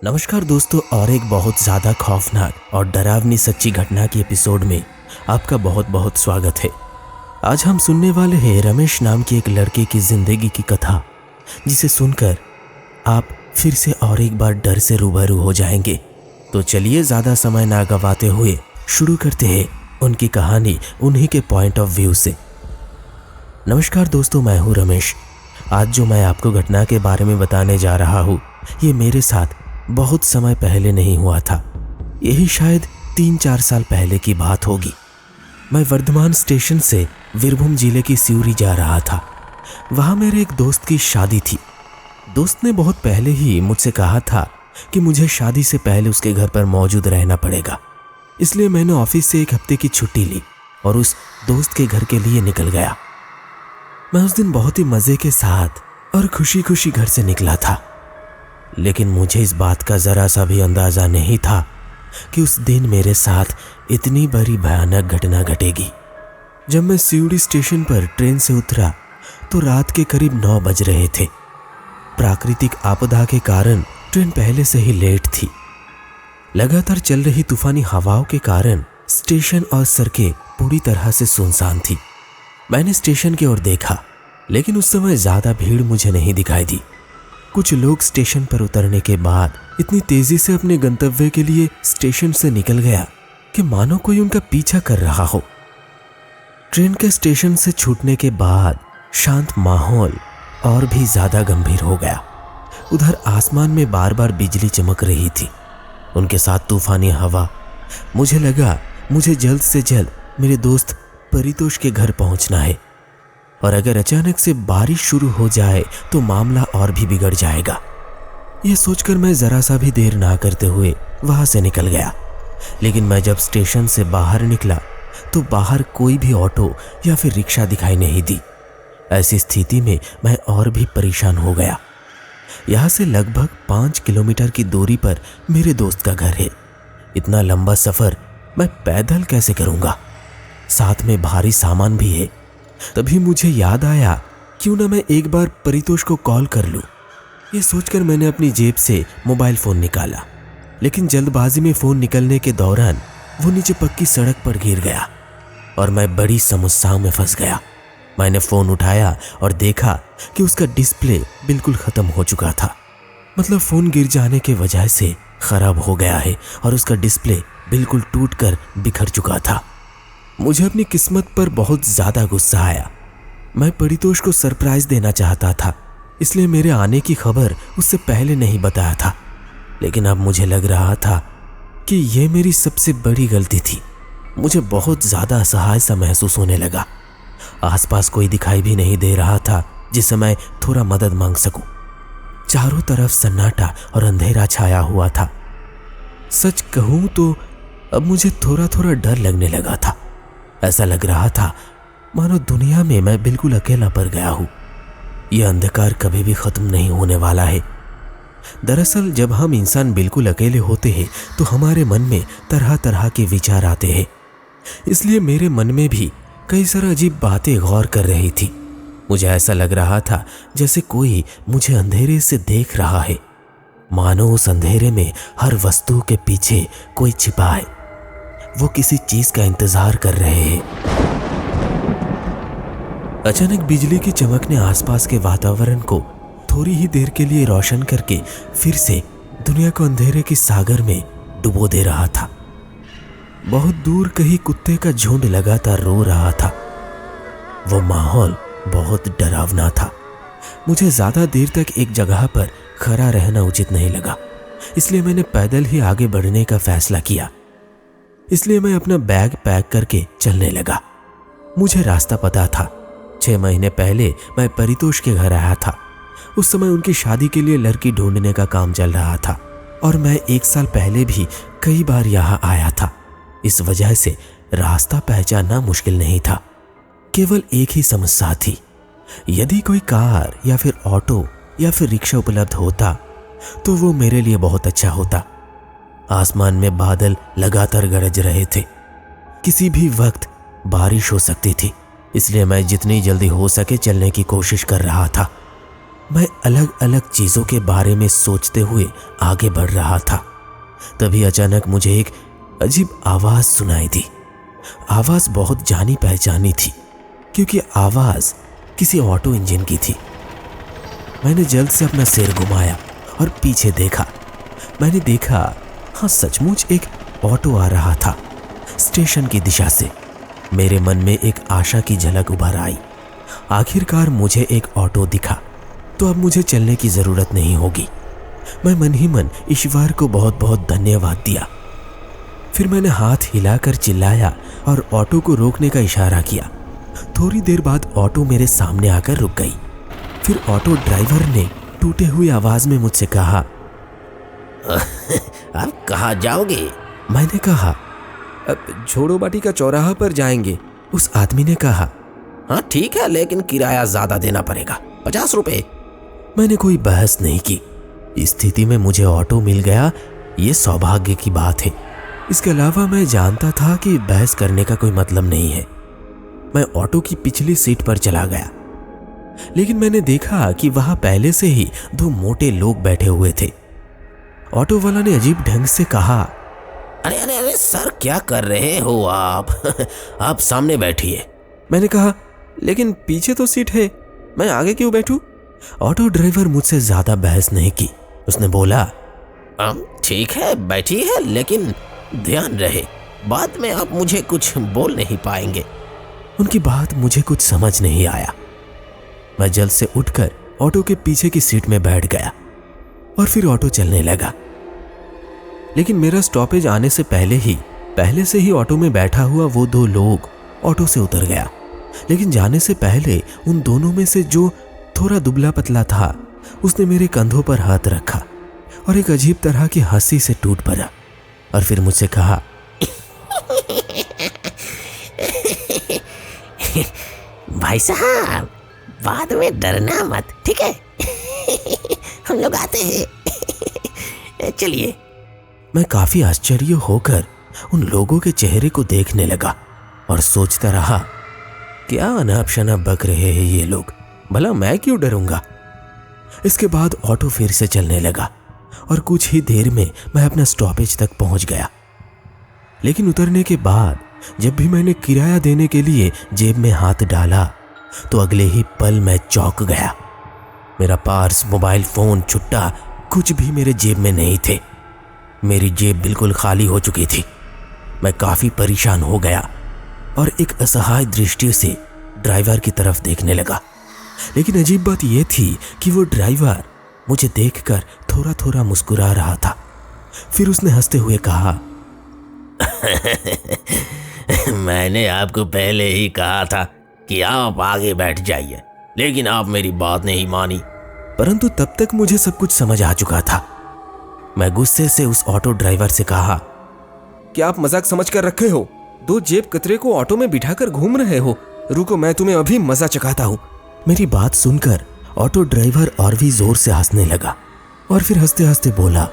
नमस्कार दोस्तों, और एक बहुत ज़्यादा खौफनाक और डरावनी सच्ची घटना की एपिसोड में आपका बहुत बहुत स्वागत है। आज हम सुनने वाले हैं रमेश नाम की एक लड़के की ज़िंदगी की कथा, जिसे सुनकर आप फिर से और एक बार डर से रूबरू हो जाएंगे। तो चलिए ज़्यादा समय ना गंवाते हुए शुरू करते हैं उनकी कहानी उन्हीं के पॉइंट ऑफ व्यू से। नमस्कार दोस्तों, मैं हूँ रमेश। आज जो मैं आपको घटना के बारे में बताने जा रहा हूँ, ये मेरे साथ बहुत समय पहले नहीं हुआ था। यही शायद 3-4 साल पहले की बात होगी। मैं वर्धमान स्टेशन से वीरभूम जिले की सिवरी जा रहा था। वहाँ मेरे एक दोस्त की शादी थी। दोस्त ने बहुत पहले ही मुझसे कहा था कि मुझे शादी से पहले उसके घर पर मौजूद रहना पड़ेगा। इसलिए मैंने ऑफिस से 1 हफ्ते की छुट्टी ली और उस दोस्त के घर के लिए निकल गया। मैं उस दिन बहुत ही मज़े के साथ और खुशी खुशी घर से निकला था, लेकिन मुझे इस बात का ज़रा सा भी अंदाज़ा नहीं था कि उस दिन मेरे साथ इतनी बड़ी भयानक घटना घटेगी। जब मैं सिवड़ी स्टेशन पर ट्रेन से उतरा तो रात के करीब 9 बज रहे थे। प्राकृतिक आपदा के कारण ट्रेन पहले से ही लेट थी। लगातार चल रही तूफानी हवाओं के कारण स्टेशन और सड़कें पूरी तरह से सुनसान थी। मैंने स्टेशन की ओर देखा, लेकिन उस समय ज़्यादा भीड़ मुझे नहीं दिखाई दी। कुछ लोग स्टेशन पर उतरने के बाद इतनी तेजी से अपने गंतव्य के लिए स्टेशन से निकल गया कि मानो कोई उनका पीछा कर रहा हो। ट्रेन के स्टेशन से छूटने के बाद शांत माहौल और भी ज्यादा गंभीर हो गया। उधर आसमान में बार बार बिजली चमक रही थी, उनके साथ तूफानी हवा। मुझे लगा मुझे जल्द से जल्द मेरे दोस्त परितोष के घर पहुंचना है, और अगर अचानक से बारिश शुरू हो जाए तो मामला और भी बिगड़ जाएगा। यह सोचकर मैं ज़रा सा भी देर ना करते हुए वहाँ से निकल गया। लेकिन मैं जब स्टेशन से बाहर निकला तो बाहर कोई भी ऑटो या फिर रिक्शा दिखाई नहीं दी। ऐसी स्थिति में मैं और भी परेशान हो गया। यहाँ से लगभग 5 किलोमीटर की दूरी पर मेरे दोस्त का घर है। इतना लंबा सफ़र मैं पैदल कैसे करूँगा? साथ में भारी सामान भी है। तभी मुझे याद आया, क्यों ना मैं एक बार परितोष को कॉल कर लूं। ये सोचकर मैंने अपनी जेब से मोबाइल फ़ोन निकाला, लेकिन जल्दबाजी में फ़ोन निकलने के दौरान वो नीचे पक्की सड़क पर गिर गया और मैं बड़ी समस्याओं में फंस गया। मैंने फ़ोन उठाया और देखा कि उसका डिस्प्ले बिल्कुल ख़त्म हो चुका था। मतलब फ़ोन गिर जाने के वजह से ख़राब हो गया है और उसका डिस्प्ले बिल्कुल टूट कर बिखर चुका था। मुझे अपनी किस्मत पर बहुत ज़्यादा गुस्सा आया। मैं परितोष को सरप्राइज़ देना चाहता था, इसलिए मेरे आने की खबर उससे पहले नहीं बताया था। लेकिन अब मुझे लग रहा था कि यह मेरी सबसे बड़ी गलती थी। मुझे बहुत ज़्यादा असहाय सा महसूस होने लगा। आसपास कोई दिखाई भी नहीं दे रहा था जिससे मैं थोड़ा मदद मांग सकूं। चारों तरफ सन्नाटा और अंधेरा छाया हुआ था। सच कहूँ तो अब मुझे थोड़ा थोड़ा डर लगने लगा था। ऐसा लग रहा था मानो दुनिया में मैं बिल्कुल अकेला पड़ गया हूँ। यह अंधकार कभी भी ख़त्म नहीं होने वाला है। दरअसल जब हम इंसान बिल्कुल अकेले होते हैं तो हमारे मन में तरह तरह के विचार आते हैं। इसलिए मेरे मन में भी कई सारी अजीब बातें गौर कर रही थी। मुझे ऐसा लग रहा था जैसे कोई मुझे अंधेरे से देख रहा है, मानो उस अंधेरे में हर वस्तु के पीछे कोई छिपा है। वो किसी चीज का इंतजार कर रहे हैं। अचानक बिजली की चमक ने आसपास के वातावरण को थोड़ी ही देर के लिए रोशन करके फिर से दुनिया को अंधेरे की सागर में डुबो दे रहा था। बहुत दूर कहीं कुत्ते का झुंड लगातार रो रहा था। वो माहौल बहुत डरावना था। मुझे ज्यादा देर तक एक जगह पर खड़ा रहना उचित नहीं लगा, इसलिए मैंने पैदल ही आगे बढ़ने का फैसला किया। इसलिए मैं अपना बैग पैक करके चलने लगा। मुझे रास्ता पता था। 6 महीने पहले मैं परितोष के घर आया था। उस समय उनकी शादी के लिए लड़की ढूंढने का काम चल रहा था और मैं 1 साल पहले भी कई बार यहाँ आया था। इस वजह से रास्ता पहचानना मुश्किल नहीं था। केवल एक ही समस्या थी, यदि कोई कार या फिर ऑटो या फिर रिक्शा उपलब्ध होता तो वो मेरे लिए बहुत अच्छा होता। आसमान में बादल लगातार गरज रहे थे। किसी भी वक्त बारिश हो सकती थी, इसलिए मैं जितनी जल्दी हो सके चलने की कोशिश कर रहा था। मैं अलग अलग चीजों के बारे में सोचते हुए आगे बढ़ रहा था। तभी अचानक मुझे एक अजीब आवाज सुनाई दी। आवाज बहुत जानी पहचानी थी, क्योंकि आवाज किसी ऑटो इंजन की थी। मैंने जल्द से अपना सिर घुमाया और पीछे देखा। मैंने देखा, हाँ सचमुच एक ऑटो आ रहा था स्टेशन की दिशा से। मेरे मन में एक आशा की झलक उभर आई। आखिरकार मुझे एक ऑटो दिखा, तो अब मुझे चलने की जरूरत नहीं होगी। मैं मन ही मन ईश्वर को बहुत बहुत धन्यवाद दिया। फिर मैंने हाथ हिलाकर चिल्लाया और ऑटो को रोकने का इशारा किया। थोड़ी देर बाद ऑटो मेरे सामने आकर रुक गई। फिर ऑटो ड्राइवर ने टूटे हुई आवाज में मुझसे कहा, आप कहाँ जाओगे? मैंने कहा, अब झोड़ोबाटी का चौराहा पर जाएंगे। उस आदमी ने कहा, हाँ ठीक है, लेकिन किराया ज्यादा देना पड़ेगा, 50 रुपए। मैंने कोई बहस नहीं की। इस स्थिति में मुझे ऑटो मिल गया, ये सौभाग्य की बात है। इसके अलावा मैं जानता था कि बहस करने का कोई मतलब नहीं है। मैं ऑटो की पिछली सीट पर चला गया, लेकिन मैंने देखा कि वहां पहले से ही 2 मोटे लोग बैठे हुए थे। ऑटो वाला ने अजीब ढंग से कहा, अरे अरे अरे सर, क्या कर रहे हो आप? आप सामने बैठिए। मैंने कहा, लेकिन पीछे तो सीट है, मैं आगे क्यों बैठूं? ऑटो ड्राइवर मुझसे ज्यादा बहस नहीं की। उसने बोला, ठीक है बैठिए, लेकिन ध्यान रहे बाद में आप मुझे कुछ बोल नहीं पाएंगे। उनकी बात मुझे कुछ समझ नहीं आया। मैं जल्द से उठकर ऑटो के पीछे की सीट में बैठ गया और फिर ऑटो चलने लगा। लेकिन मेरा स्टॉपेज आने से पहले से ही ऑटो में बैठा हुआ वो 2 लोग ऑटो से उतर गया। लेकिन जाने से पहले उन दोनों में से जो थोड़ा दुबला पतला था, उसने मेरे कंधों पर हाथ रखा और एक अजीब तरह की हंसी से टूट पड़ा और फिर मुझसे कहा, भाई साहब, बाद में डरना मत, ठीक है? हम लोग आते हैं, चलिए। मैं काफी आश्चर्य होकर उन लोगों के चेहरे को देखने लगा और सोचता रहा, क्या अनाप शनाप बक रहे हैं ये लोग, भला मैं क्यों डरूंगा। इसके बाद ऑटो फिर से चलने लगा और कुछ ही देर में मैं अपना स्टॉपेज तक पहुंच गया। लेकिन उतरने के बाद जब भी मैंने किराया देने के लिए जेब में हाथ डाला, तो अगले ही पल मैं चौंक गया। मेरा पर्स, मोबाइल फोन, छुट्टा कुछ भी मेरे जेब में नहीं थे। मेरी जेब बिल्कुल खाली हो चुकी थी। मैं काफी परेशान हो गया और एक असहाय दृष्टि से ड्राइवर की तरफ देखने लगा। लेकिन अजीब बात यह थी कि वो ड्राइवर मुझे देखकर थोड़ा थोड़ा मुस्कुरा रहा था। फिर उसने हंसते हुए कहा, मैंने आपको पहले ही कहा था कि आप आगे बैठ जाइए, लेकिन आप मेरी बात नहीं मानी। परंतु तब तक मुझे सब कुछ समझ आ चुका था। मैं गुस्से से उस ऑटो ड्राइवर से कहा, क्या आप मजाक समझ कर रखे हो? 2 जेब कतरे को ऑटो में बिठाकर घूम रहे हो? रुको, मैं तुम्हें अभी मजा चखाता हूँ। मेरी बात सुनकर ऑटो ड्राइवर और भी जोर से हंसने लगा और फिर हंसते हंसते बोला,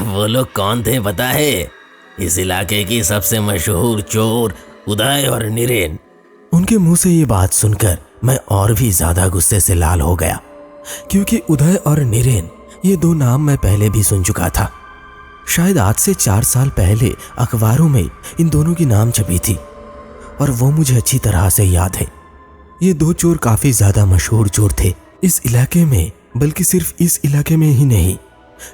वो लोग कौन थे पता है? इस इलाके की सबसे मशहूर चोर उदय और नीरेन। उनके मुंह से ये बात सुनकर मैं और भी ज्यादा गुस्से से लाल हो गया, क्योंकि उदय और नीरेन ये 2 नाम मैं पहले भी सुन चुका था। शायद आज से 4 साल पहले अखबारों में इन दोनों की नाम छपी थी और वो मुझे अच्छी तरह से याद है। ये 2 चोर काफी ज्यादा मशहूर चोर थे इस इलाके में, बल्कि सिर्फ इस इलाके में ही नहीं,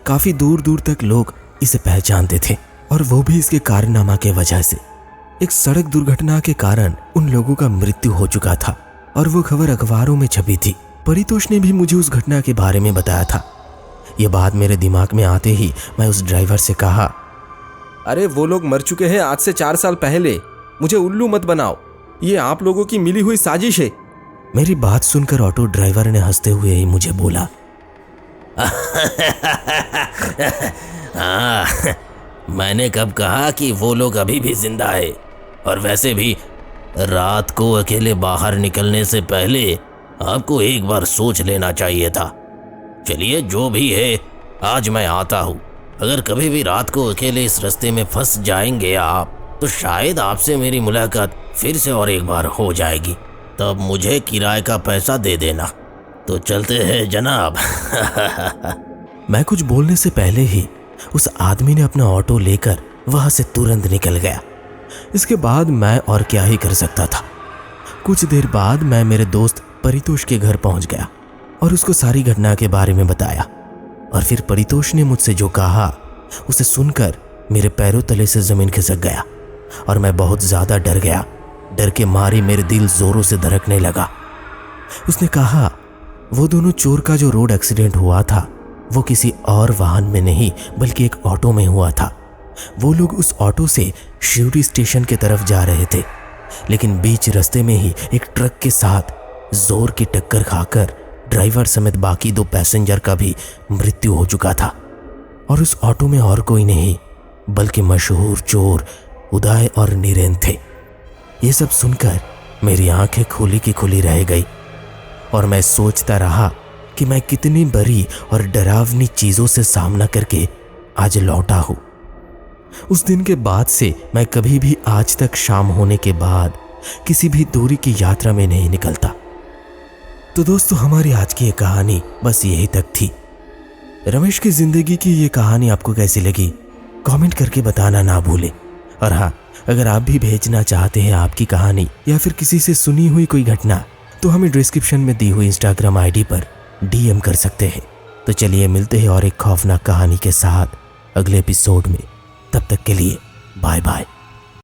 काफी दूर दूर तक लोग इसे पहचानते थे। और वो भी इसके कारनामा के वजह से। एक सड़क दुर्घटना के कारण उन लोगों का मृत्यु हो चुका था और वो खबर अखबारों में छपी थी। परितोष ने भी मुझे उस घटना के बारे में बताया था। ये बात मेरे दिमाग में आते ही मैं उस ड्राइवर से कहा, अरे वो लोग मर चुके हैं आज से 4 साल पहले, मुझे उल्लू मत बनाओ, ये आप लोगों की मिली हुई साजिश है। मेरी बात सुनकर ऑटो ड्राइवर ने हंसते हुए ही मुझे बोला, हाँ, मैंने कब कहा कि वो लोग अभी भी जिंदा है? और वैसे भी रात को अकेले बाहर निकलने से पहले आपको एक बार सोच लेना चाहिए था। चलिए, जो भी है, आज मैं आता हूँ। अगर कभी भी रात को अकेले इस रास्ते में फंस जाएंगे आप, तो शायद आपसे मेरी मुलाकात फिर से और एक बार हो जाएगी। तब मुझे किराए का पैसा दे देना। तो चलते हैं जनाब। मैं कुछ बोलने से पहले ही उस आदमी ने अपना ऑटो लेकर वहां से तुरंत निकल गया। इसके बाद मैं और क्या ही कर सकता था। कुछ देर बाद मैं मेरे दोस्त परितोष के घर पहुंच गया और उसको सारी घटना के बारे में बताया। और फिर परितोष ने मुझसे जो कहा उसे सुनकर मेरे पैरों तले से जमीन खिसक गया और मैं बहुत ज़्यादा डर गया। डर के मारे मेरे दिल जोरों से धड़कने लगा। उसने कहा वो दोनों चोर का जो रोड एक्सीडेंट हुआ था वो किसी और वाहन में नहीं बल्कि एक ऑटो में हुआ था। वो लोग उस ऑटो से शिवरी स्टेशन की तरफ जा रहे थे, लेकिन बीच रास्ते में ही एक ट्रक के साथ जोर की टक्कर खाकर ड्राइवर समेत बाकी 2 पैसेंजर का भी मृत्यु हो चुका था। और उस ऑटो में और कोई नहीं बल्कि मशहूर चोर उदय और नीरेन थे। ये सब सुनकर मेरी आंखें खुली की खुली रह गई और मैं सोचता रहा कि मैं कितनी बड़ी और डरावनी चीज़ों से सामना करके आज लौटा हूँ। उस दिन के बाद से मैं कभी भी आज तक शाम होने के बाद किसी भी दूरी की यात्रा में नहीं निकलता। तो दोस्तों, हमारी आज की ये कहानी बस यही तक थी। रमेश की जिंदगी की ये कहानी आपको कैसी लगी कमेंट करके बताना ना भूलें। और हाँ, अगर आप भी भेजना चाहते हैं आपकी कहानी या फिर किसी से सुनी हुई कोई घटना तो हमें डिस्क्रिप्शन में दी हुई इंस्टाग्राम आईडी पर DM कर सकते हैं। तो चलिए मिलते हैं और एक खौफनाक कहानी के साथ अगले एपिसोड में। तब तक के लिए बाय बाय।